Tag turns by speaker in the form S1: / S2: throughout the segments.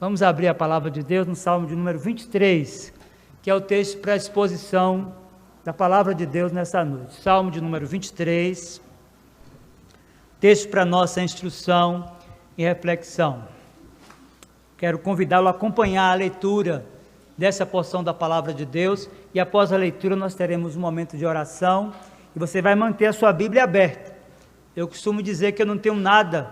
S1: Vamos abrir a palavra de Deus no Salmo de número 23, que é o texto para a exposição da palavra de Deus nessa noite. Salmo de número 23, texto para nossa instrução e reflexão. Quero convidá-lo a acompanhar a leitura dessa porção da palavra de Deus, e após a leitura nós teremos um momento de oração, e você vai manter a sua Bíblia aberta. Eu costumo dizer que eu não tenho nada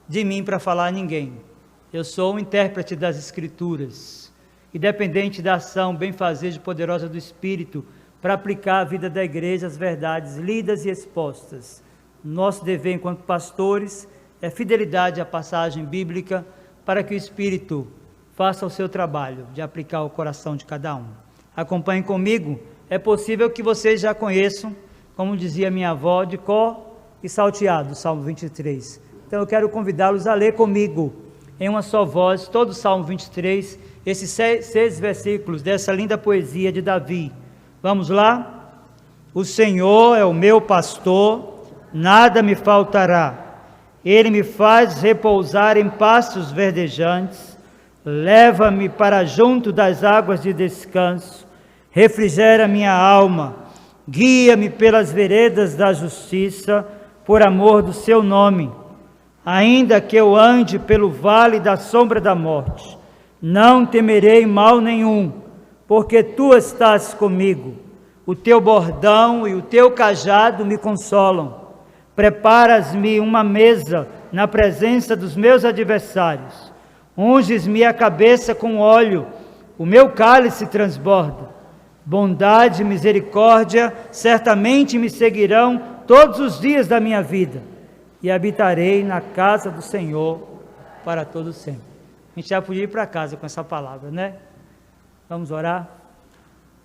S1: de mim para falar a ninguém. Eu sou um intérprete das Escrituras, independente da ação benfazeja e poderosa do Espírito, para aplicar à vida da igreja as verdades lidas e expostas. Nosso dever enquanto pastores é fidelidade à passagem bíblica, para que o Espírito faça o seu trabalho de aplicar ao coração de cada um. Acompanhem comigo. É possível que vocês já conheçam, como dizia minha avó, de cor e salteado, o Salmo 23. Então eu quero convidá-los a ler comigo, em uma só voz, todo o Salmo 23, esses seis versículos dessa linda poesia de Davi. Vamos lá? O Senhor é o meu pastor, nada me faltará. Ele me faz repousar em pastos verdejantes, leva-me para junto das águas de descanso, refrigera minha alma, guia-me pelas veredas da justiça, por amor do seu nome. Ainda que eu ande pelo vale da sombra da morte, não temerei mal nenhum, porque tu estás comigo. O teu bordão e o teu cajado me consolam. Preparas-me uma mesa na presença dos meus adversários. Unges-me a cabeça com óleo, o meu cálice transborda. Bondade e misericórdia certamente me seguirão todos os dias da minha vida, e habitarei na casa do Senhor para todo sempre. A gente já podia ir para casa com essa palavra, né? Vamos orar?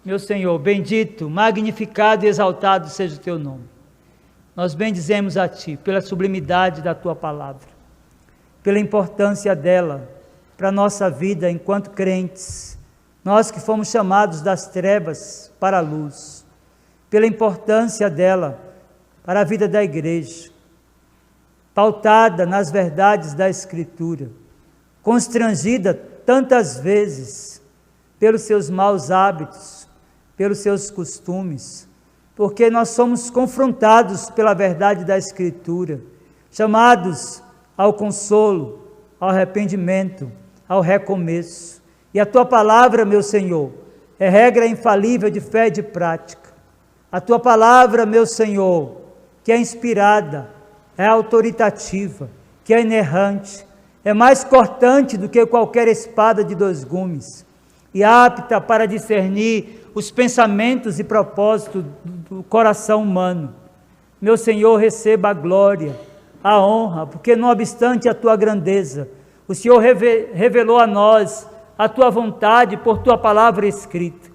S1: Meu Senhor, bendito, magnificado e exaltado seja o teu nome. Nós bendizemos a ti pela sublimidade da tua palavra, pela importância dela para a nossa vida enquanto crentes, nós que fomos chamados das trevas para a luz, pela importância dela para a vida da igreja, pautada nas verdades da Escritura, constrangida tantas vezes pelos seus maus hábitos, pelos seus costumes, porque nós somos confrontados pela verdade da Escritura, chamados ao consolo, ao arrependimento, ao recomeço. E a tua palavra, meu Senhor, é regra infalível de fé e de prática. A tua palavra, meu Senhor, que é inspirada, é autoritativa, que é inerrante, é mais cortante do que qualquer espada de dois gumes, e apta para discernir os pensamentos e propósitos do coração humano. Meu Senhor, receba a glória, a honra, porque não obstante a tua grandeza, o Senhor revelou a nós a tua vontade por tua palavra escrita,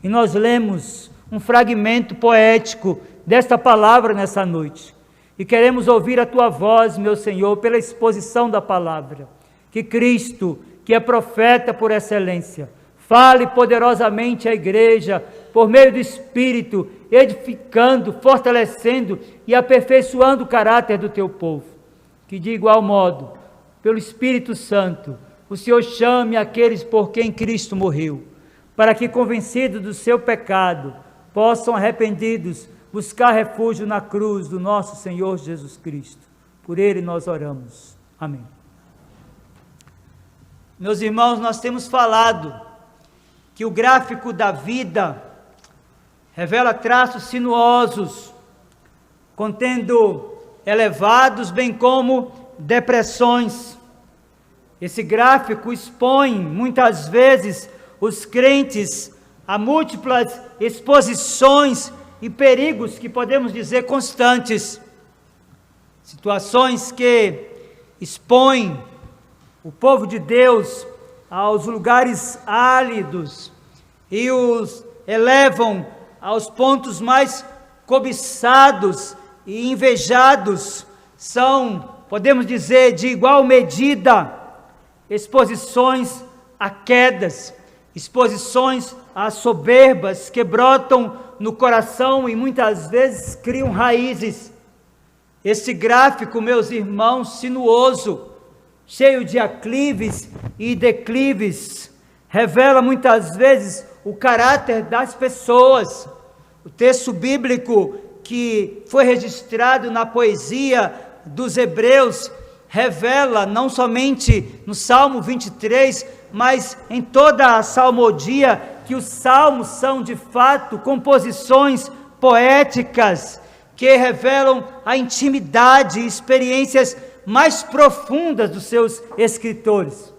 S1: e nós lemos um fragmento poético desta palavra nessa noite, e queremos ouvir a tua voz, meu Senhor, pela exposição da palavra. Que Cristo, que é profeta por excelência, fale poderosamente à igreja, por meio do Espírito, edificando, fortalecendo e aperfeiçoando o caráter do teu povo. Que de igual modo, pelo Espírito Santo, o Senhor chame aqueles por quem Cristo morreu, para que, convencidos do seu pecado, possam, arrependidos, buscar refúgio na cruz do nosso Senhor Jesus Cristo. Por Ele nós oramos. Amém. Meus irmãos, nós temos falado que o gráfico da vida revela traços sinuosos, contendo elevados bem como depressões. Esse gráfico expõe muitas vezes os crentes a múltiplas exposições e perigos que podemos dizer constantes, situações que expõem o povo de Deus aos lugares áridos e os elevam aos pontos mais cobiçados e invejados. São, podemos dizer, de igual medida, exposições a quedas, exposições a soberbas que brotam no coração e muitas vezes criam raízes. Esse gráfico, meus irmãos, sinuoso, cheio de aclives e declives, revela muitas vezes o caráter das pessoas. O texto bíblico que foi registrado na poesia dos Hebreus revela, não somente no Salmo 23, mas em toda a salmodia, que os salmos são de fato composições poéticas que revelam a intimidade e experiências mais profundas dos seus escritores.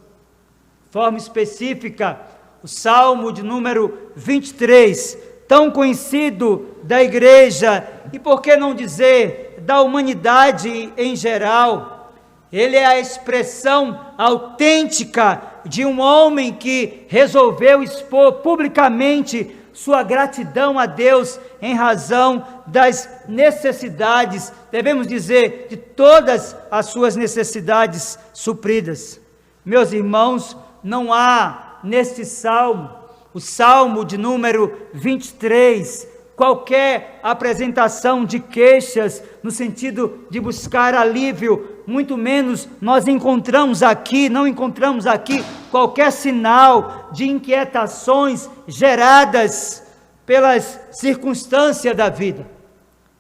S1: De forma específica, o Salmo de número 23, tão conhecido da igreja e, por que não dizer, da humanidade em geral, ele é a expressão autêntica de um homem que resolveu expor publicamente sua gratidão a Deus em razão das necessidades, devemos dizer, de todas as suas necessidades supridas. Meus irmãos, não há neste salmo, o salmo de número 23, qualquer apresentação de queixas no sentido de buscar alívio, muito menos não encontramos aqui qualquer sinal de inquietações geradas pelas circunstâncias da vida.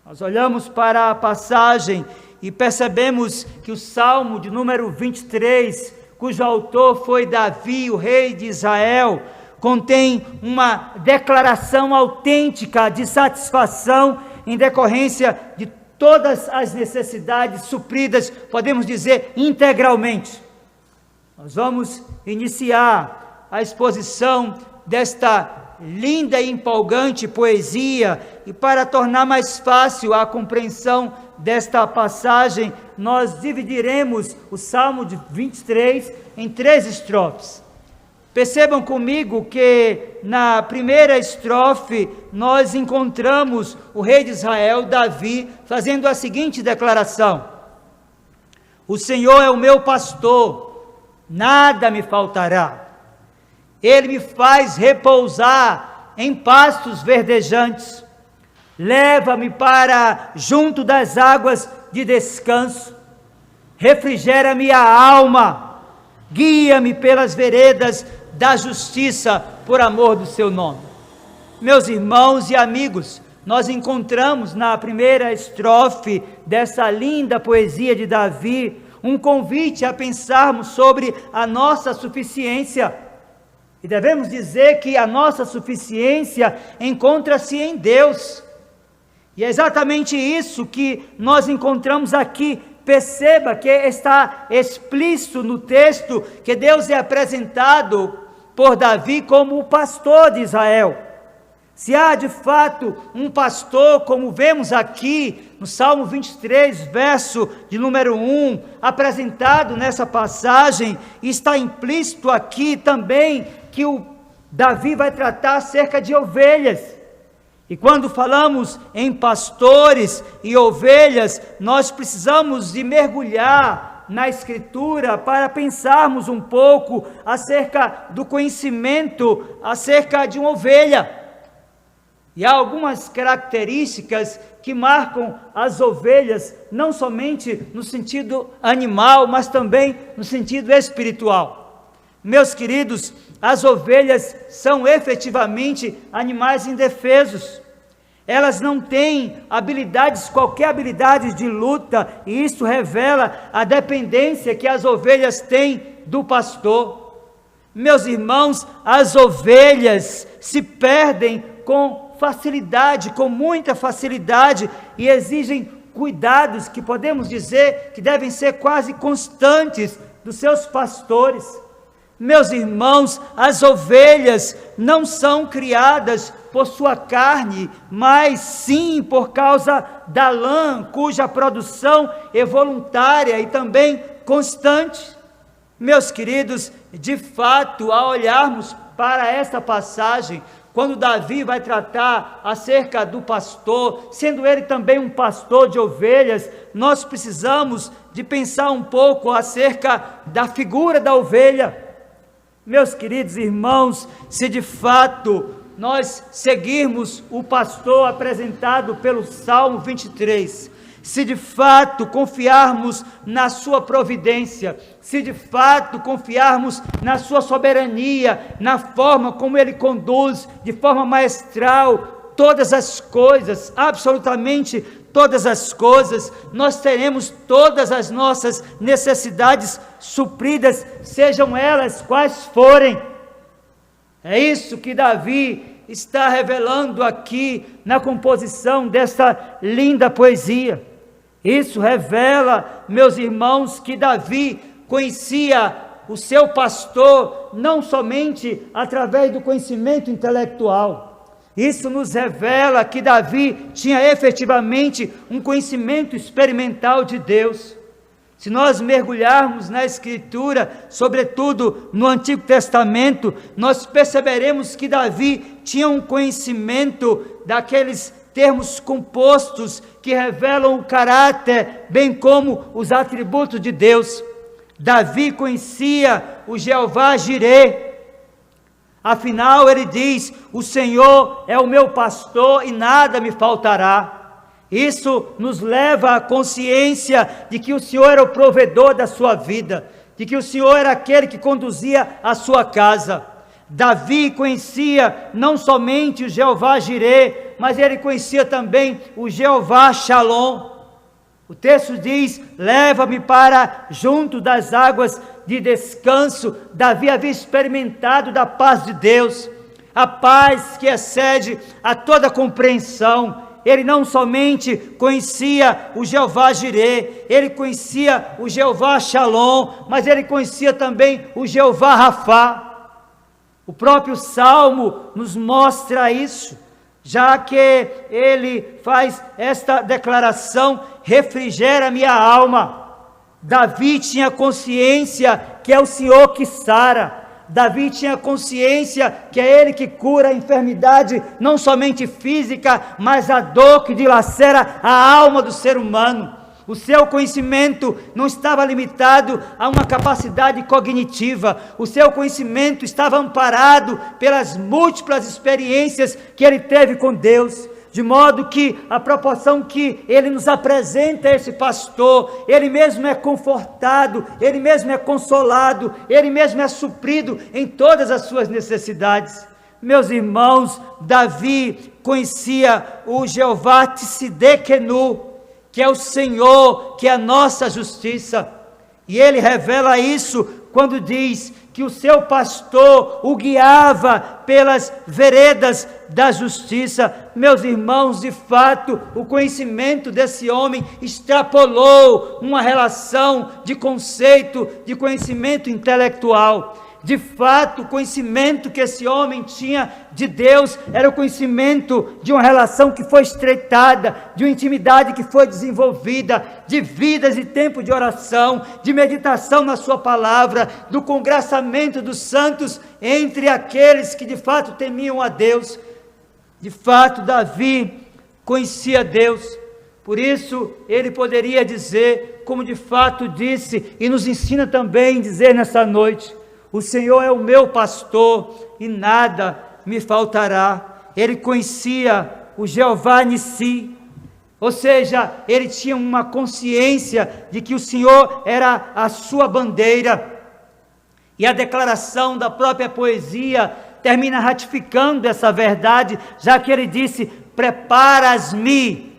S1: Nós olhamos para a passagem e percebemos que o Salmo de número 23, cujo autor foi Davi, o rei de Israel, contém uma declaração autêntica de satisfação em decorrência de todas as necessidades supridas, podemos dizer, integralmente. Nós vamos iniciar a exposição desta linda e empolgante poesia, e para tornar mais fácil a compreensão desta passagem, nós dividiremos o Salmo de 23 em 3 estrofes. Percebam comigo que na primeira estrofe nós encontramos o rei de Israel, Davi, fazendo a seguinte declaração: o Senhor é o meu pastor, nada me faltará. Ele me faz repousar em pastos verdejantes, leva-me para junto das águas de descanso, refrigera-me a alma, guia-me pelas veredas da justiça, por amor do seu nome. Meus irmãos e amigos, nós encontramos na primeira estrofe dessa linda poesia de Davi, um convite a pensarmos sobre a nossa suficiência, e devemos dizer que a nossa suficiência encontra-se em Deus, e é exatamente isso que nós encontramos aqui. Perceba que está explícito no texto que Deus é apresentado por Davi como o pastor de Israel. Se há de fato um pastor, como vemos aqui no Salmo 23, verso de número 1, apresentado nessa passagem, está implícito aqui também que o Davi vai tratar acerca de ovelhas. E quando falamos em pastores e ovelhas, nós precisamos de mergulhar na Escritura para pensarmos um pouco acerca do conhecimento acerca de uma ovelha. E há algumas características que marcam as ovelhas, não somente no sentido animal, mas também no sentido espiritual. Meus queridos, as ovelhas são efetivamente animais indefesos. Elas não têm habilidades, qualquer habilidade de luta, e isso revela a dependência que as ovelhas têm do pastor. Meus irmãos, as ovelhas se perdem com facilidade, com muita facilidade, e exigem cuidados que podemos dizer que devem ser quase constantes dos seus pastores. Meus irmãos, as ovelhas não são criadas por sua carne, mas sim por causa da lã, cuja produção é voluntária e também constante. Meus queridos, de fato, ao olharmos para esta passagem, quando Davi vai tratar acerca do pastor, sendo ele também um pastor de ovelhas, nós precisamos de pensar um pouco acerca da figura da ovelha. Meus queridos irmãos, se de fato nós seguirmos o pastor apresentado pelo Salmo 23, se de fato confiarmos na sua providência, se de fato confiarmos na sua soberania, na forma como ele conduz de forma maestral todas as coisas, absolutamente todas as coisas, nós teremos todas as nossas necessidades supridas, sejam elas quais forem. É isso que Davi está revelando aqui na composição dessa linda poesia. Isso revela, meus irmãos, que Davi conhecia o seu pastor não somente através do conhecimento intelectual. Isso nos revela que Davi tinha efetivamente um conhecimento experimental de Deus. Se nós mergulharmos na Escritura, sobretudo no Antigo Testamento, nós perceberemos que Davi tinha um conhecimento daqueles termos compostos que revelam o caráter, bem como os atributos de Deus. Davi conhecia o Jeová Jireh. Afinal, ele diz: o Senhor é o meu pastor e nada me faltará. Isso nos leva à consciência de que o Senhor era o provedor da sua vida, de que o Senhor era aquele que conduzia a sua casa. Davi conhecia não somente o Jeová Jireh, mas ele conhecia também o Jeová Shalom. O texto diz: leva-me para junto das águas de descanso. Davi havia experimentado da paz de Deus, a paz que excede a toda compreensão. Ele não somente conhecia o Jeová Jireh, ele conhecia o Jeová Shalom, mas ele conhecia também o Jeová Rafá. O próprio Salmo nos mostra isso, já que ele faz esta declaração: refrigera minha alma. Davi tinha consciência que é o Senhor que sara. Davi tinha consciência que é Ele que cura a enfermidade, não somente física, mas a dor que dilacera a alma do ser humano. O seu conhecimento não estava limitado a uma capacidade cognitiva, o seu conhecimento estava amparado pelas múltiplas experiências que ele teve com Deus, de modo que a proporção que ele nos apresenta esse pastor, ele mesmo é confortado, ele mesmo é consolado, ele mesmo é suprido em todas as suas necessidades. Meus irmãos, Davi conhecia o Jeová Tsidkenu, que é o Senhor, que é a nossa justiça, e ele revela isso quando diz que o seu pastor o guiava pelas veredas da justiça. Meus irmãos, de fato, o conhecimento desse homem extrapolou uma relação de conceito, de conhecimento intelectual. De fato, o conhecimento que esse homem tinha de Deus era o conhecimento de uma relação que foi estreitada, de uma intimidade que foi desenvolvida, de vidas e tempo de oração, de meditação na sua palavra, do congraçamento dos santos entre aqueles que de fato temiam a Deus. De fato, Davi conhecia Deus, por isso ele poderia dizer, como de fato disse, e nos ensina também a dizer nessa noite: o Senhor é o meu pastor e nada me faltará. Ele conhecia o Jeová Nissi, ou seja, ele tinha uma consciência de que o Senhor era a sua bandeira. E a declaração da própria poesia termina ratificando essa verdade, já que ele disse: preparas-me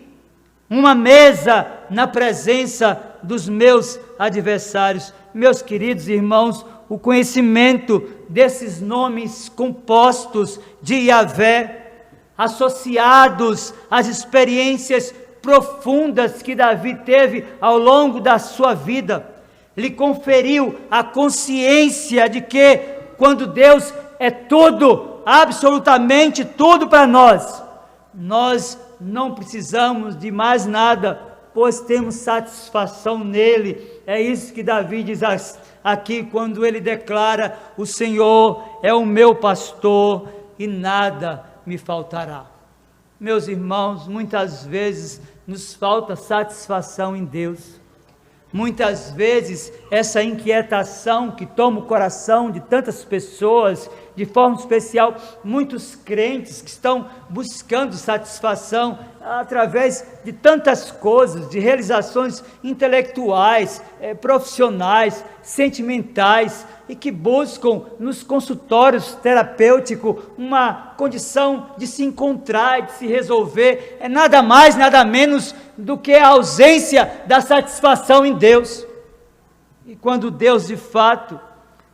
S1: uma mesa na presença dos meus adversários. Meus queridos irmãos, o conhecimento desses nomes compostos de Yahvé, associados às experiências profundas que Davi teve ao longo da sua vida, lhe conferiu a consciência de que, quando Deus é tudo, absolutamente tudo para nós, nós não precisamos de mais nada, pois temos satisfação nele. É isso que Davi diz aqui, quando ele declara: o Senhor é o meu pastor e nada me faltará. Meus irmãos, muitas vezes nos falta satisfação em Deus. Muitas vezes essa inquietação que toma o coração de tantas pessoas de forma especial, muitos crentes que estão buscando satisfação através de tantas coisas, de realizações intelectuais, profissionais, sentimentais, e que buscam nos consultórios terapêuticos uma condição de se encontrar, de se resolver, é nada mais, nada menos do que a ausência da satisfação em Deus. E quando Deus de fato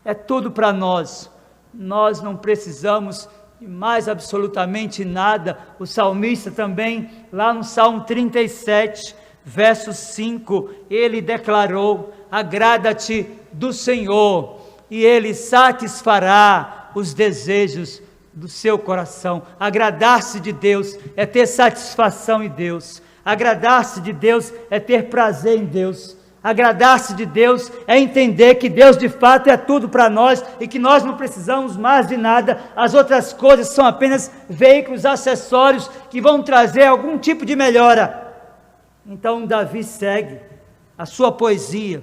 S1: é tudo para nós, nós não precisamos de mais absolutamente nada. O salmista também, lá no Salmo 37, verso 5, ele declarou: agrada-te do Senhor, e Ele satisfará os desejos do seu coração. Agradar-se de Deus é ter satisfação em Deus. Agradar-se de Deus é ter prazer em Deus. Agradar-se de Deus é entender que Deus de fato é tudo para nós e que nós não precisamos mais de nada. As outras coisas são apenas veículos acessórios que vão trazer algum tipo de melhora. Então Davi segue a sua poesia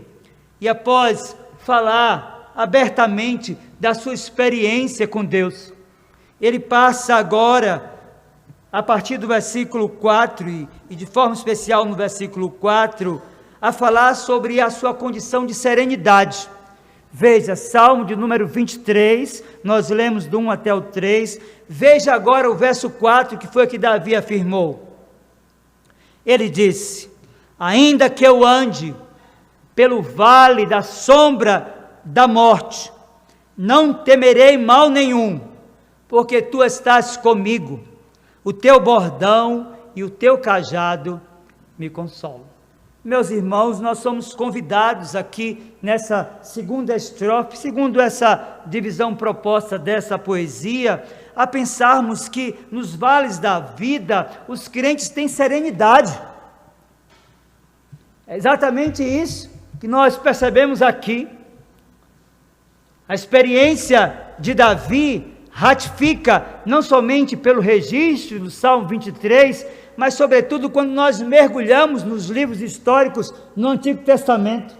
S1: e, após falar abertamente da sua experiência com Deus, ele passa agora, a partir do versículo 4, e de forma especial no versículo 4, a falar sobre a sua condição de serenidade. Veja, Salmo de número 23, nós lemos do 1 até o 3, veja agora o verso 4, que foi o que Davi afirmou. Ele disse: ainda que eu ande pelo vale da sombra da morte, não temerei mal nenhum, porque tu estás comigo, o teu bordão e o teu cajado me consolam. Meus irmãos, nós somos convidados aqui nessa segunda estrofe, segundo essa divisão proposta dessa poesia, a pensarmos que nos vales da vida os crentes têm serenidade. É exatamente isso que nós percebemos aqui. A experiência de Davi ratifica não somente pelo registro do Salmo 23, mas sobretudo quando nós mergulhamos nos livros históricos no Antigo Testamento.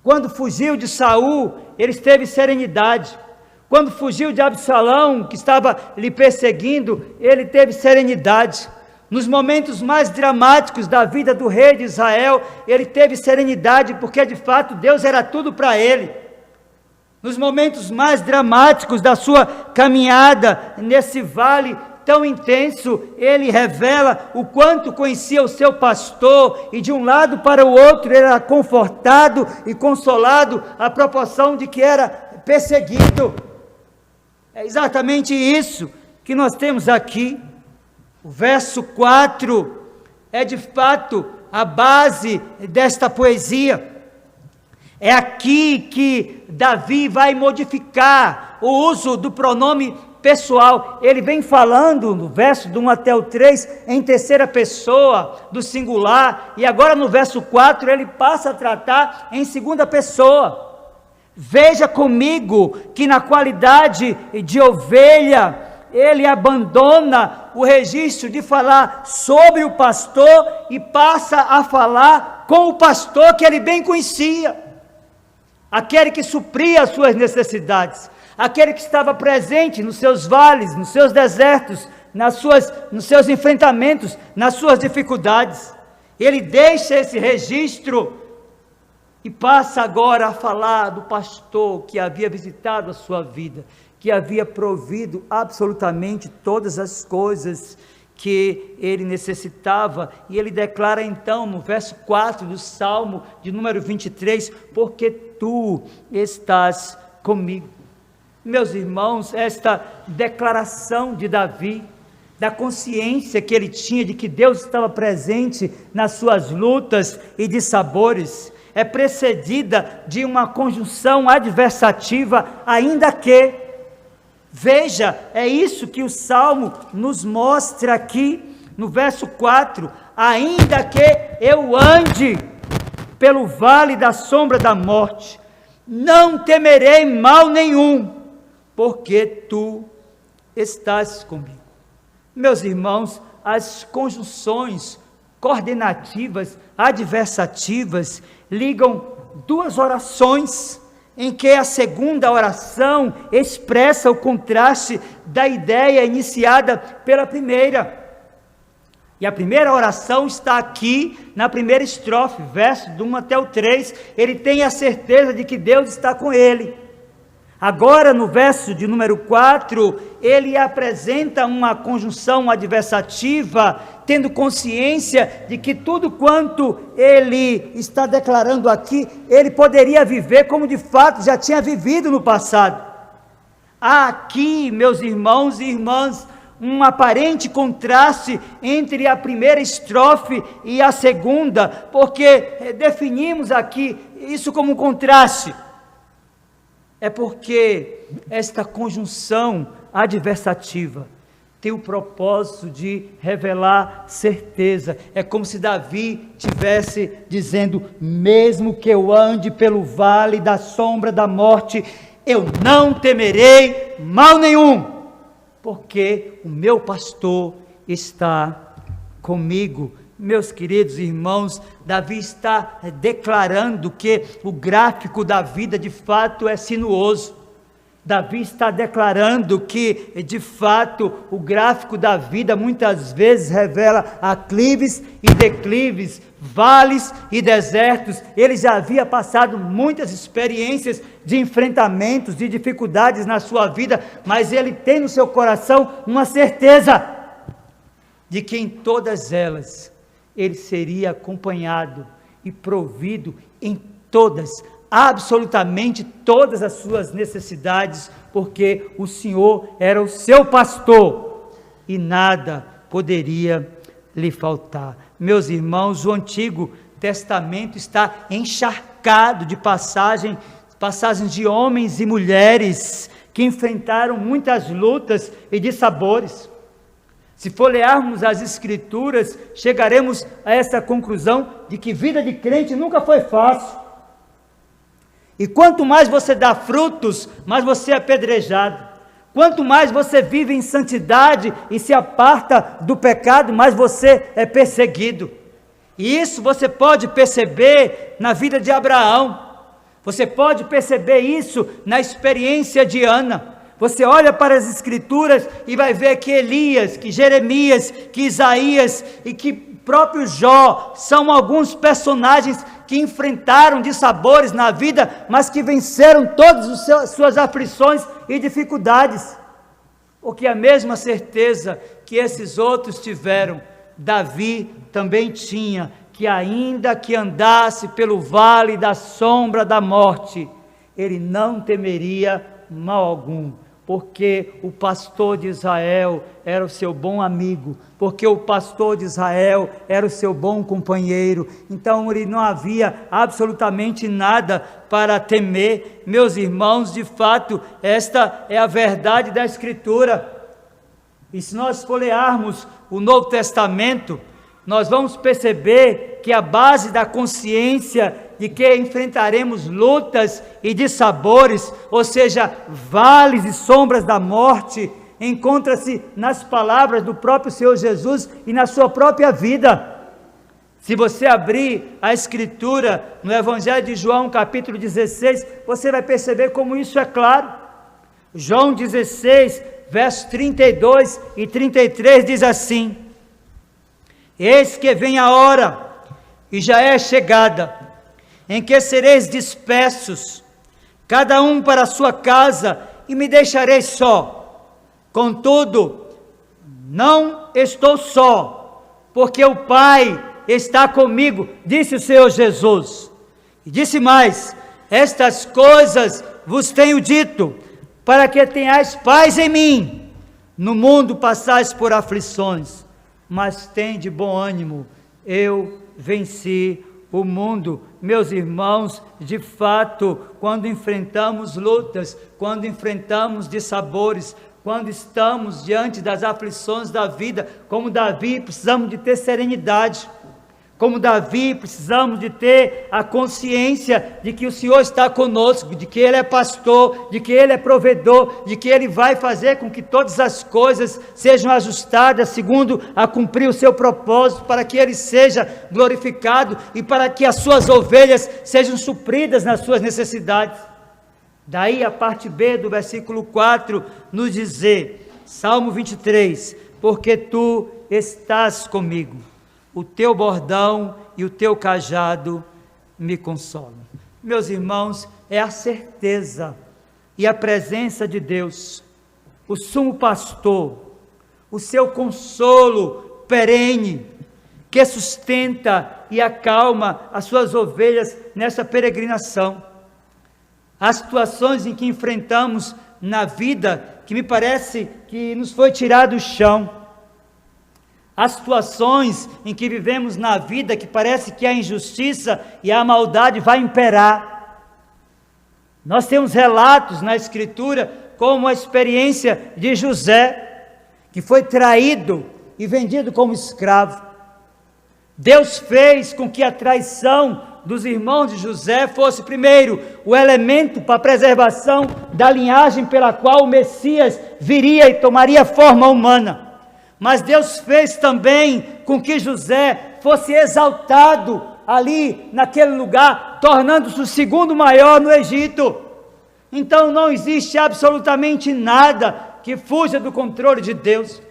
S1: Quando fugiu de Saul, ele teve serenidade. Quando fugiu de Absalão, que estava lhe perseguindo, ele teve serenidade. Nos momentos mais dramáticos da vida do rei de Israel, ele teve serenidade, porque de fato Deus era tudo para ele. Nos momentos mais dramáticos da sua caminhada nesse vale tão intenso, ele revela o quanto conhecia o seu pastor, e de um lado para o outro ele era confortado e consolado à proporção de que era perseguido. É exatamente isso que nós temos aqui. O verso 4 é de fato a base desta poesia. É aqui que Davi vai modificar o uso do pronome pessoal. Ele vem falando no verso do 1 até o 3 em terceira pessoa do singular, e agora no verso 4 ele passa a tratar em segunda pessoa. Veja comigo que na qualidade de ovelha ele abandona o registro de falar sobre o pastor e passa a falar com o pastor que ele bem conhecia, aquele que supria as suas necessidades, aquele que estava presente nos seus vales, nos seus desertos, nos seus enfrentamentos, nas suas dificuldades. Ele deixa esse registro e passa agora a falar do pastor que havia visitado a sua vida, que havia provido absolutamente todas as coisas que ele necessitava, e ele declara então no verso 4 do Salmo de número 23, porque tu estás comigo. Meus irmãos, esta declaração de Davi, da consciência que ele tinha de que Deus estava presente nas suas lutas e dissabores, é precedida de uma conjunção adversativa, ainda que. Veja, é isso que o Salmo nos mostra aqui, no verso 4, ainda que eu ande pelo vale da sombra da morte, não temerei mal nenhum, porque tu estás comigo. Meus irmãos, as conjunções coordenativas, adversativas, ligam duas orações em que a segunda oração expressa o contraste da ideia iniciada pela primeira. E a primeira oração está aqui na primeira estrofe, versos do 1 até o 3, ele tem a certeza de que Deus está com ele. Agora, no verso de número 4, ele apresenta uma conjunção adversativa, tendo consciência de que tudo quanto ele está declarando aqui, ele poderia viver como de fato já tinha vivido no passado. Há aqui, meus irmãos e irmãs, um aparente contraste entre a primeira estrofe e a segunda, porque definimos aqui isso como um contraste. É porque esta conjunção adversativa tem o propósito de revelar certeza. É como se Davi estivesse dizendo: mesmo que eu ande pelo vale da sombra da morte, eu não temerei mal nenhum, porque o meu pastor está comigo. Meus queridos irmãos, Davi está declarando que o gráfico da vida de fato é sinuoso. Davi está declarando que de fato o gráfico da vida muitas vezes revela aclives e declives, vales e desertos. Ele já havia passado muitas experiências de enfrentamentos, de dificuldades na sua vida, mas ele tem no seu coração uma certeza de que em todas elas ele seria acompanhado e provido em todas, absolutamente todas as suas necessidades, porque o Senhor era o seu pastor e nada poderia lhe faltar. Meus irmãos, o Antigo Testamento está encharcado de passagens de homens e mulheres que enfrentaram muitas lutas e dissabores. Se folhearmos as Escrituras, chegaremos a essa conclusão de que vida de crente nunca foi fácil. E quanto mais você dá frutos, mais você é apedrejado. Quanto mais você vive em santidade e se aparta do pecado, mais você é perseguido. E isso você pode perceber na vida de Abraão. Você pode perceber isso na experiência de Ana. Você olha para as Escrituras e vai ver que Elias, que Jeremias, que Isaías e que próprio Jó são alguns personagens que enfrentaram dissabores na vida, mas que venceram todas as suas aflições e dificuldades. Porque a mesma certeza que esses outros tiveram, Davi também tinha, que ainda que andasse pelo vale da sombra da morte, ele não temeria mal algum, porque o pastor de Israel era o seu bom amigo, porque o pastor de Israel era o seu bom companheiro. Então ele não havia absolutamente nada para temer. Meus irmãos, de fato, esta é a verdade da Escritura. E se nós folhearmos o Novo Testamento, nós vamos perceber que a base da consciência de que enfrentaremos lutas e dissabores, ou seja, vales e sombras da morte, encontra-se nas palavras do próprio Senhor Jesus e na sua própria vida. Se você abrir a Escritura no Evangelho de João, capítulo 16, você vai perceber como isso é claro. João 16, versos 32 e 33 diz assim: eis que vem a hora, e já é chegada, em que sereis dispersos, cada um para a sua casa, e me deixareis só. Contudo, não estou só, porque o Pai está comigo, disse o Senhor Jesus. E disse mais: estas coisas vos tenho dito, para que tenhais paz em mim. No mundo passais por aflições, mas tende bom ânimo, eu venci o mundo. Meus irmãos, de fato, quando enfrentamos lutas, quando enfrentamos dissabores, quando estamos diante das aflições da vida, como Davi, precisamos de ter serenidade. Como Davi, precisamos de ter a consciência de que o Senhor está conosco, de que Ele é pastor, de que Ele é provedor, de que Ele vai fazer com que todas as coisas sejam ajustadas segundo a cumprir o seu propósito, para que Ele seja glorificado e para que as suas ovelhas sejam supridas nas suas necessidades. Daí a parte B do versículo 4 nos dizer, Salmo 23, porque tu estás comigo, o teu bordão e o teu cajado me consolam. Meus irmãos, é a certeza e a presença de Deus, o sumo pastor, o seu consolo perene, que sustenta e acalma as suas ovelhas nessa peregrinação. As situações em que enfrentamos na vida, que me parece que nos foi tirado o chão, as situações em que vivemos na vida, que parece que a injustiça e a maldade vai imperar. Nós temos relatos na Escritura, como a experiência de José, que foi traído e vendido como escravo. Deus fez com que a traição dos irmãos de José fosse, primeiro, o elemento para a preservação da linhagem pela qual o Messias viria e tomaria forma humana. Mas Deus fez também com que José fosse exaltado ali naquele lugar, tornando-se o segundo maior no Egito. Então não existe absolutamente nada que fuja do controle de Deus.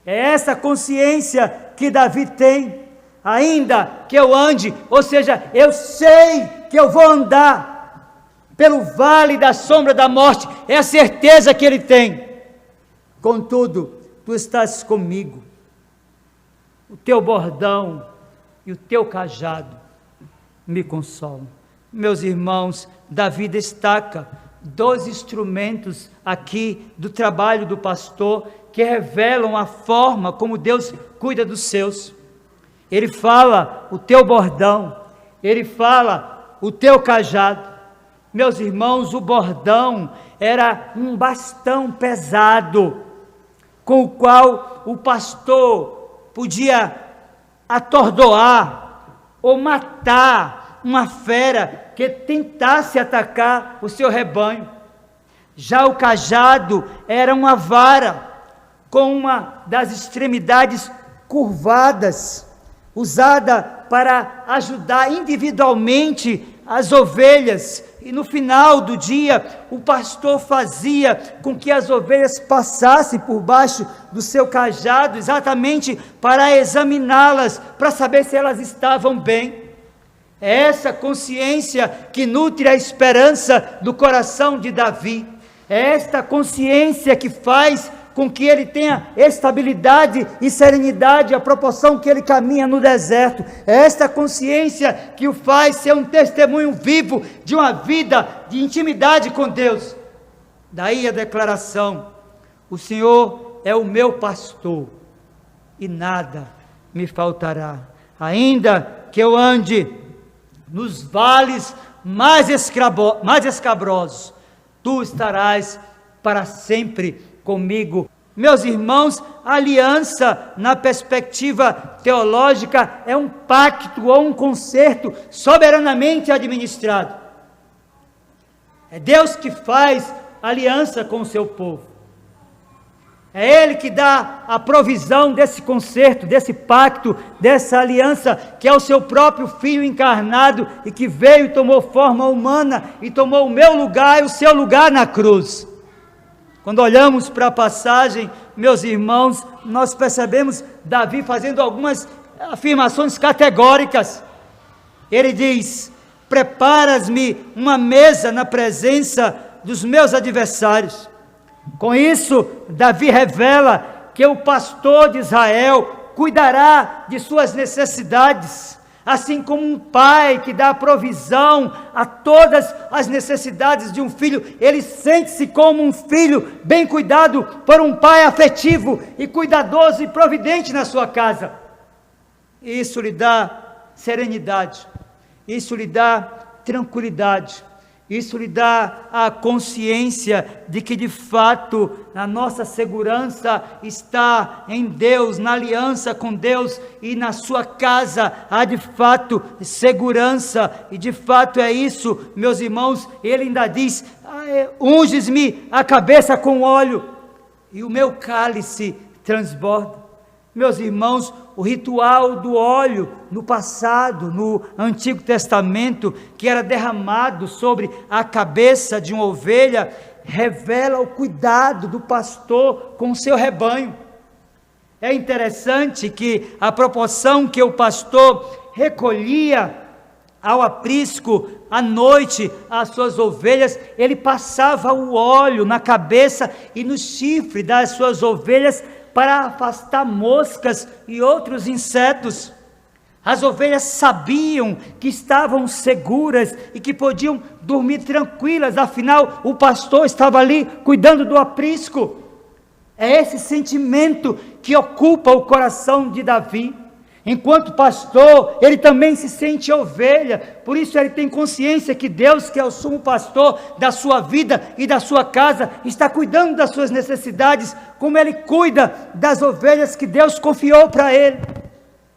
S1: É essa consciência que Davi tem. Ainda que eu ande, ou seja, eu sei que eu vou andar pelo vale da sombra da morte, é a certeza que ele tem. Contudo, tu estás comigo, o teu bordão e o teu cajado me consolam. Meus irmãos, Davi destaca 2 instrumentos aqui do trabalho do pastor, que revelam a forma como Deus cuida dos seus. Ele fala o teu bordão, ele fala o teu cajado. Meus irmãos, o bordão era um bastão pesado, com o qual o pastor podia atordoar ou matar uma fera que tentasse atacar o seu rebanho. Já o cajado era uma vara com uma das extremidades curvadas, usada para ajudar individualmente as ovelhas, e no final do dia o pastor fazia com que as ovelhas passassem por baixo do seu cajado, exatamente para examiná-las, para saber se elas estavam bem. É essa consciência que nutre a esperança do coração de Davi, é esta consciência que faz com que ele tenha estabilidade e serenidade à proporção que ele caminha no deserto. É esta consciência que o faz ser um testemunho vivo de uma vida de intimidade com Deus. Daí a declaração: o Senhor é o meu pastor e nada me faltará. Ainda que eu ande nos vales mais escabrosos, tu estarás para sempre comigo. Meus irmãos, a aliança na perspectiva teológica é um pacto ou um concerto soberanamente administrado. É Deus que faz aliança com o seu povo. É Ele que dá a provisão desse concerto, desse pacto, dessa aliança, que é o seu próprio Filho encarnado e que veio e tomou forma humana e tomou o meu lugar e o seu lugar na cruz. Quando olhamos para a passagem, meus irmãos, nós percebemos Davi fazendo algumas afirmações categóricas. Ele diz: preparas-me uma mesa na presença dos meus adversários. Com isso, Davi revela que o pastor de Israel cuidará de suas necessidades, assim como um pai que dá provisão a todas as necessidades de um filho. Ele sente-se como um filho bem cuidado por um pai afetivo e cuidadoso e providente na sua casa. Isso lhe dá serenidade, isso lhe dá tranquilidade, isso lhe dá a consciência de que de fato a nossa segurança está em Deus, na aliança com Deus, e na sua casa há de fato segurança, e de fato é isso, meus irmãos. Ele ainda diz: unges-me a cabeça com óleo, e o meu cálice transborda. Meus irmãos, o ritual do óleo no passado, no Antigo Testamento, que era derramado sobre a cabeça de uma ovelha, revela o cuidado do pastor com o seu rebanho. É interessante que a proporção que o pastor recolhia ao aprisco, à noite, as suas ovelhas, ele passava o óleo na cabeça e no chifre das suas ovelhas para afastar moscas e outros insetos. As ovelhas sabiam que estavam seguras e que podiam dormir tranquilas, afinal o pastor estava ali cuidando do aprisco. É esse sentimento que ocupa o coração de Davi. Enquanto pastor, ele também se sente ovelha, por isso ele tem consciência que Deus, que é o sumo pastor da sua vida e da sua casa, está cuidando das suas necessidades, como ele cuida das ovelhas que Deus confiou para ele.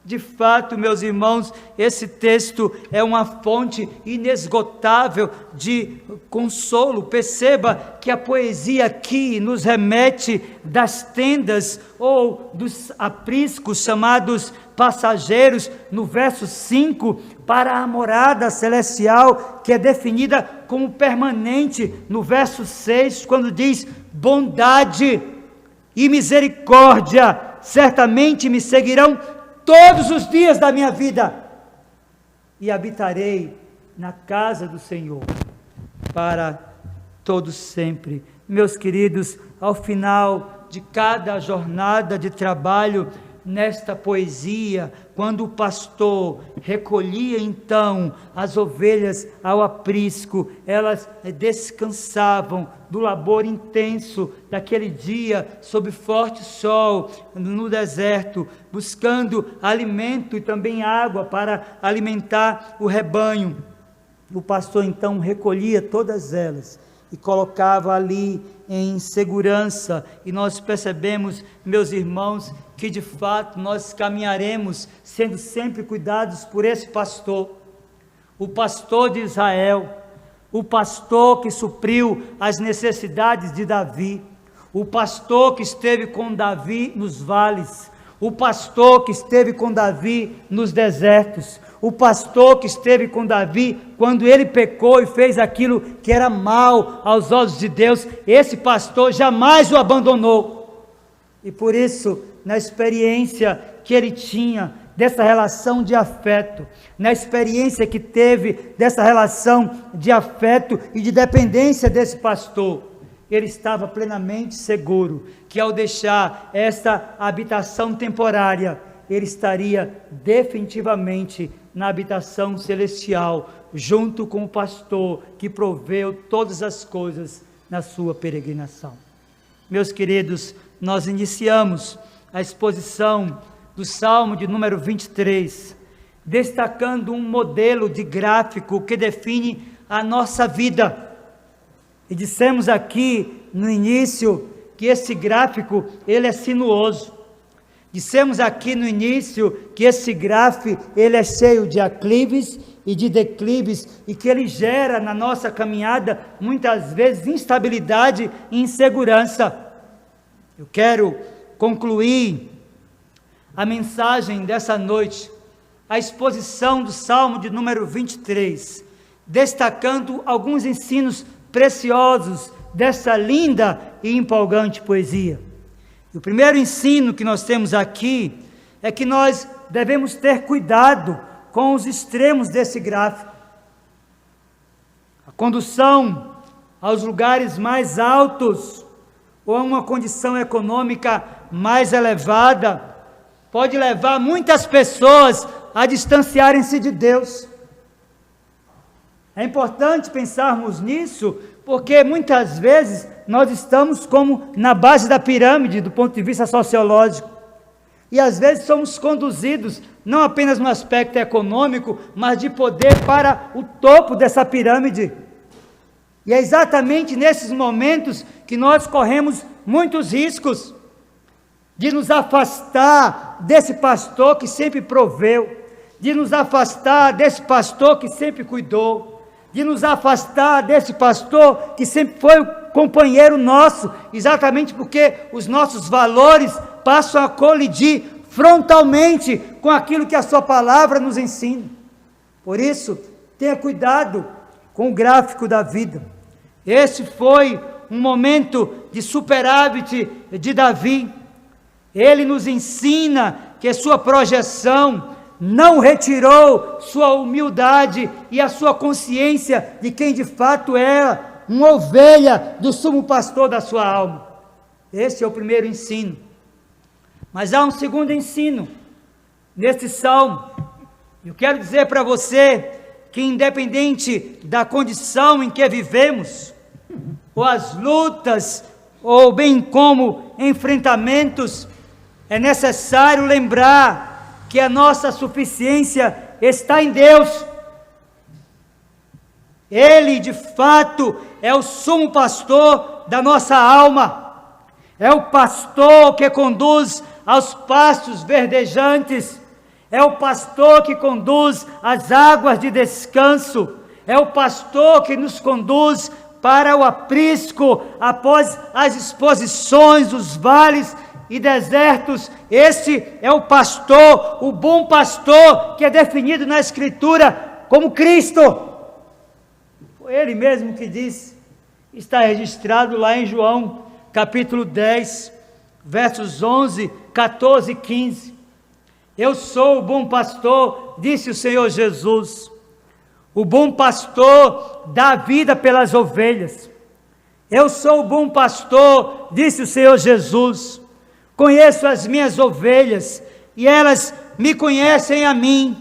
S1: De fato, meus irmãos, esse texto é uma fonte inesgotável de consolo. Perceba que a poesia aqui nos remete das tendas ou dos apriscos chamados passageiros, no verso 5, para a morada celestial, que é definida como permanente, no verso 6, quando diz: bondade e misericórdia certamente me seguirão todos os dias da minha vida, e habitarei na casa do Senhor para todos sempre. Meus queridos, ao final de cada jornada de trabalho nesta poesia, quando o pastor recolhia então as ovelhas ao aprisco, elas descansavam do labor intenso daquele dia, sob forte sol, no deserto, buscando alimento e também água para alimentar o rebanho. O pastor então recolhia todas elas e colocava ali em segurança, e nós percebemos, meus irmãos, que de fato nós caminharemos sendo sempre cuidados por esse pastor, o pastor de Israel, o pastor que supriu as necessidades de Davi, o pastor que esteve com Davi nos vales, o pastor que esteve com Davi nos desertos, o pastor que esteve com Davi quando ele pecou e fez aquilo que era mal aos olhos de Deus. Esse pastor jamais o abandonou, e por isso, na experiência que ele tinha dessa relação de afeto, na experiência que teve dessa relação de afeto e de dependência desse pastor, ele estava plenamente seguro que ao deixar essa habitação temporária, ele estaria definitivamente na habitação celestial, junto com o pastor que proveu todas as coisas na sua peregrinação. Meus queridos, nós iniciamos a exposição do Salmo de número 23, destacando um modelo de gráfico que define a nossa vida. E dissemos aqui no início que esse gráfico, ele é sinuoso. Dissemos aqui no início que esse gráfico, ele é cheio de aclives e de declives, e que ele gera na nossa caminhada, muitas vezes, instabilidade e insegurança. Eu quero concluir a mensagem dessa noite, a exposição do Salmo de número 23, destacando alguns ensinos preciosos dessa linda e empolgante poesia. O primeiro ensino que nós temos aqui é que nós devemos ter cuidado com os extremos desse gráfico. A condução aos lugares mais altos ou a uma condição econômica mais elevada pode levar muitas pessoas a distanciarem-se de Deus. É importante pensarmos nisso, porque muitas vezes nós estamos como na base da pirâmide do ponto de vista sociológico, e às vezes somos conduzidos não apenas no aspecto econômico, mas de poder para o topo dessa pirâmide. E é exatamente nesses momentos que nós corremos muitos riscos de nos afastar desse pastor que sempre proveu, de nos afastar desse pastor que sempre cuidou, de nos afastar desse pastor que sempre foi o companheiro nosso, exatamente porque os nossos valores passam a colidir frontalmente com aquilo que a sua palavra nos ensina. Por isso, tenha cuidado com o gráfico da vida. Esse foi um momento de superávit de Davi. Ele nos ensina que sua projeção não retirou sua humildade e a sua consciência de quem de fato era uma ovelha do sumo pastor da sua alma. Esse é o primeiro ensino. Mas há um segundo ensino neste salmo. Eu quero dizer para você que, independente da condição em que vivemos, ou as lutas, ou bem como enfrentamentos, é necessário lembrar que a nossa suficiência está em Deus. Ele, de fato, é o sumo pastor da nossa alma. É o pastor que conduz aos pastos verdejantes. É o pastor que conduz às águas de descanso. É o pastor que nos conduz para o aprisco após as exposições dos vales e desertos. Esse é o pastor, o bom pastor, que é definido na Escritura como Cristo. Foi ele mesmo que disse, está registrado lá em João, capítulo 10, versos 11, 14 e 15. Eu sou o bom pastor, disse o Senhor Jesus. O bom pastor dá a vida pelas ovelhas. Eu sou o bom pastor, disse o Senhor Jesus. Conheço as minhas ovelhas e elas me conhecem a mim,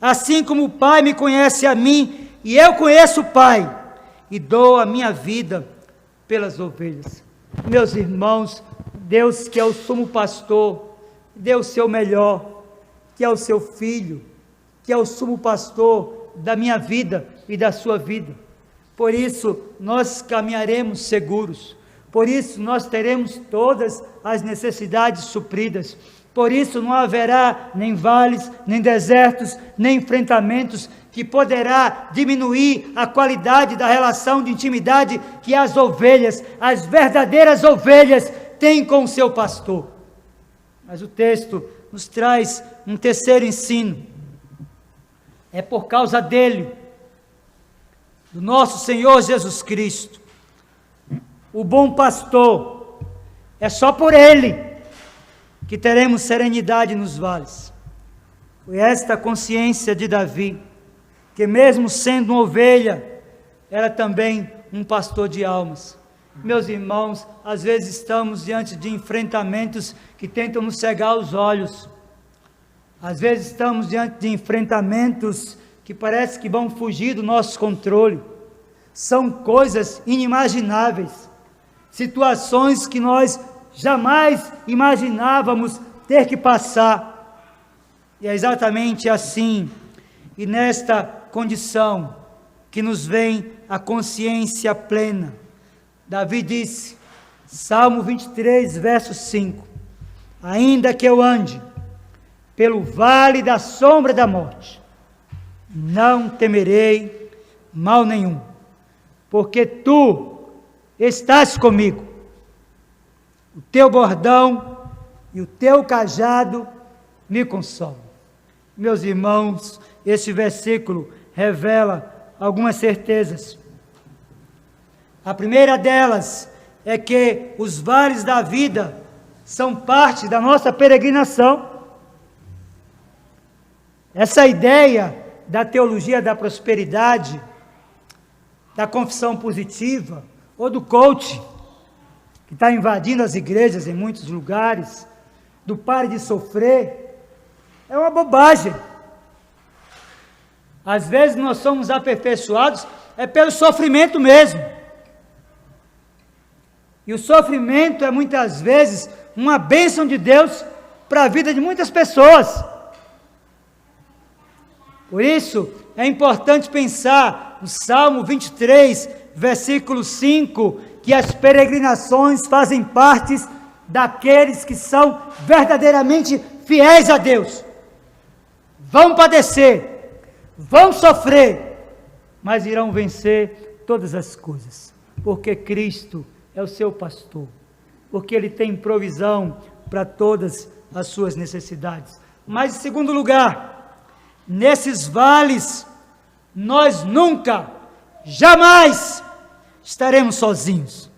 S1: assim como o Pai me conhece a mim e eu conheço o Pai e dou a minha vida pelas ovelhas. Meus irmãos, Deus, que é o sumo pastor, deu o seu melhor, que é o seu Filho, que é o sumo pastor da minha vida e da sua vida. Por isso nós caminharemos seguros, por isso nós teremos todas as necessidades supridas, por isso não haverá nem vales, nem desertos, nem enfrentamentos que poderá diminuir a qualidade da relação de intimidade que as ovelhas, as verdadeiras ovelhas, têm com o seu pastor. Mas o texto nos traz um terceiro ensino. É por causa dele, do nosso Senhor Jesus Cristo, o bom pastor, é só por ele que teremos serenidade nos vales. Foi esta a consciência de Davi, que mesmo sendo uma ovelha, era também um pastor de almas. Meus irmãos, às vezes estamos diante de enfrentamentos que tentam nos cegar os olhos. Às vezes estamos diante de enfrentamentos que parece que vão fugir do nosso controle. São coisas inimagináveis, situações que nós jamais imaginávamos ter que passar. E é exatamente assim, e nesta condição, que nos vem a consciência plena. Davi disse, Salmo 23, verso 5, ainda que eu ande pelo vale da sombra da morte, não temerei mal nenhum, porque tu estás comigo, o teu bordão e o teu cajado me consolam. Meus irmãos, este versículo revela algumas certezas. A primeira delas é que os vales da vida são parte da nossa peregrinação. Essa ideia da teologia da prosperidade, da confissão positiva, ou do coaching, que está invadindo as igrejas em muitos lugares, do pare de sofrer, é uma bobagem. Às vezes nós somos aperfeiçoados pelo sofrimento mesmo. E o sofrimento é muitas vezes uma bênção de Deus para a vida de muitas pessoas. Por isso, é importante pensar no Salmo 23, versículo 5, que as peregrinações fazem parte daqueles que são verdadeiramente fiéis a Deus. Vão padecer, vão sofrer, mas irão vencer todas as coisas, porque Cristo é o seu pastor, porque Ele tem provisão para todas as suas necessidades. Mas, em segundo lugar, nesses vales, nós nunca, jamais estaremos sozinhos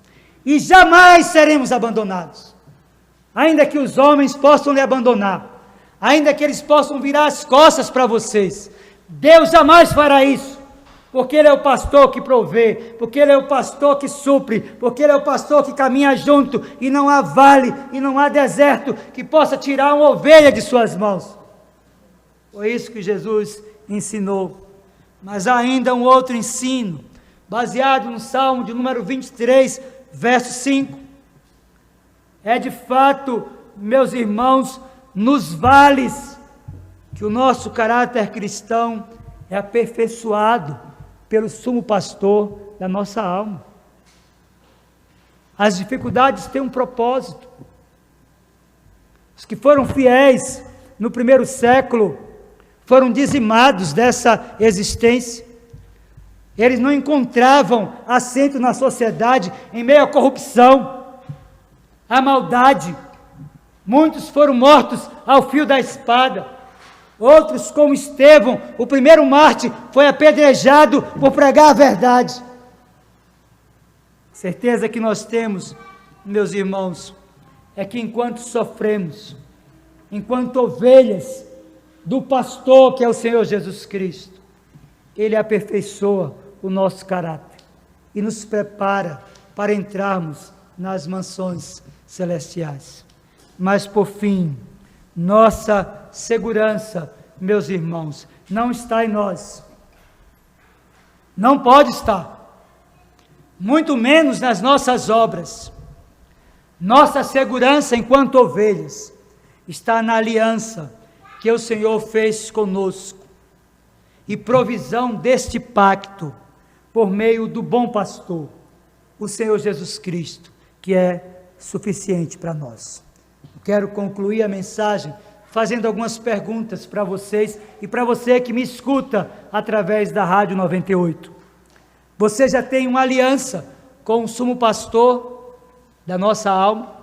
S1: e jamais seremos abandonados. Ainda que os homens possam lhe abandonar, ainda que eles possam virar as costas para vocês, Deus jamais fará isso, porque Ele é o pastor que provê, porque Ele é o pastor que supre, porque Ele é o pastor que caminha junto, e não há vale, e não há deserto que possa tirar uma ovelha de suas mãos. Foi isso que Jesus ensinou. Mas há ainda um outro ensino, baseado no Salmo de número 23, verso 5. É de fato, meus irmãos, nos vales que o nosso caráter cristão é aperfeiçoado pelo sumo pastor da nossa alma. As dificuldades têm um propósito. Os que foram fiéis no primeiro século foram dizimados dessa existência. Eles não encontravam assento na sociedade em meio à corrupção, à maldade. Muitos foram mortos ao fio da espada. Outros, como Estevão, o primeiro mártir, foi apedrejado por pregar a verdade. Certeza que nós temos, meus irmãos, é que enquanto sofremos, enquanto ovelhas do pastor que é o Senhor Jesus Cristo, Ele aperfeiçoa o nosso caráter e nos prepara para entrarmos nas mansões celestiais. Mas por fim, nossa segurança, meus irmãos, não está em nós. Não pode estar. Muito menos nas nossas obras. Nossa segurança enquanto ovelhas está na aliança que o Senhor fez conosco e provisão deste pacto por meio do bom pastor, o Senhor Jesus Cristo, que é suficiente para nós. Quero concluir a mensagem fazendo algumas perguntas para vocês e para você que me escuta através da Rádio 98. Você já tem uma aliança com o sumo pastor da nossa alma?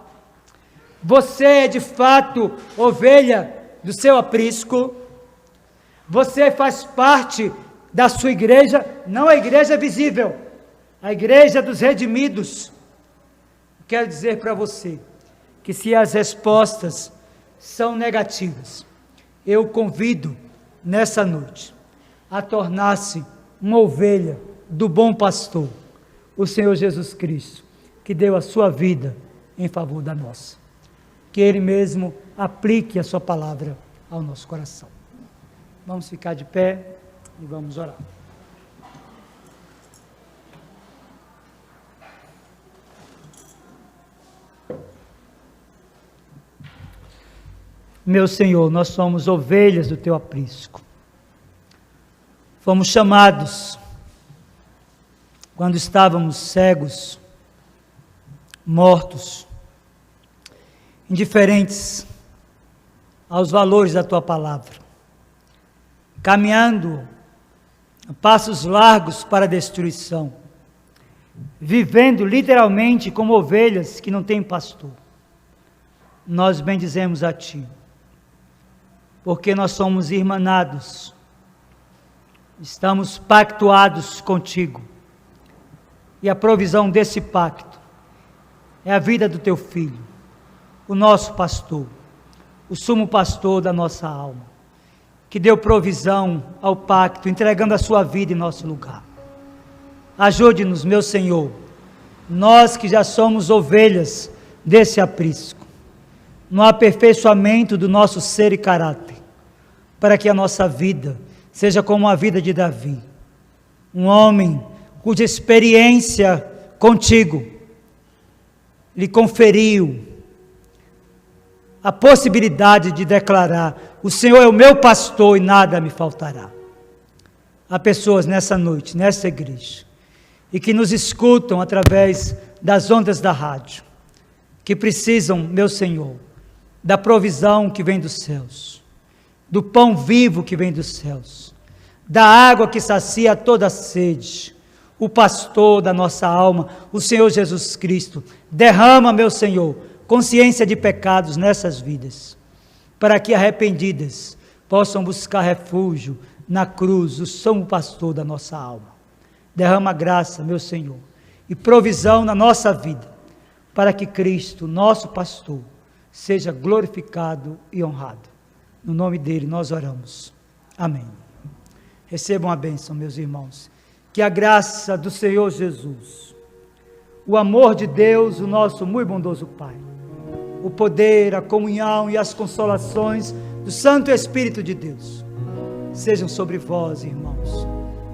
S1: Você é de fato ovelha do seu aprisco? Você faz parte da sua igreja, não a igreja visível, a igreja dos redimidos. Quero dizer para você que se as respostas são negativas, eu convido nessa noite a tornar-se uma ovelha do bom pastor, o Senhor Jesus Cristo, que deu a sua vida em favor da nossa. Que Ele mesmo aplique a sua palavra ao nosso coração. Vamos ficar de pé e vamos orar. Meu Senhor, nós somos ovelhas do Teu aprisco. Fomos chamados quando estávamos cegos, mortos, indiferentes aos valores da Tua palavra, caminhando a passos largos para a destruição, vivendo literalmente como ovelhas que não têm pastor. Nós bendizemos a Ti, porque nós somos irmanados, estamos pactuados contigo, e a provisão desse pacto é a vida do Teu Filho, o nosso pastor, o sumo pastor da nossa alma, que deu provisão ao pacto, entregando a sua vida em nosso lugar. Ajude-nos, meu Senhor, nós que já somos ovelhas desse aprisco, no aperfeiçoamento do nosso ser e caráter, para que a nossa vida seja como a vida de Davi, um homem cuja experiência contigo lhe conferiu a possibilidade de declarar: o Senhor é o meu pastor e nada me faltará. Há pessoas nessa noite, nessa igreja, e que nos escutam através das ondas da rádio, que precisam, meu Senhor, da provisão que vem dos céus, do pão vivo que vem dos céus, da água que sacia toda a sede. O pastor da nossa alma, o Senhor Jesus Cristo, derrama, meu Senhor, consciência de pecados nessas vidas, para que arrependidas possam buscar refúgio na cruz, o sumo pastor da nossa alma. Derrama graça, meu Senhor, e provisão na nossa vida, para que Cristo, nosso pastor, seja glorificado e honrado. No nome dele nós oramos. Amém. Recebam a bênção, meus irmãos. Que a graça do Senhor Jesus, o amor de Deus, o nosso muito bondoso Pai, o poder, a comunhão e as consolações do Santo Espírito de Deus, sejam sobre vós, irmãos,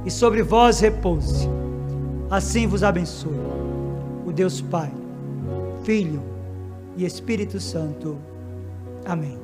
S1: e sobre vós repouse. Assim vos abençoe o Deus Pai, Filho e Espírito Santo. Amém.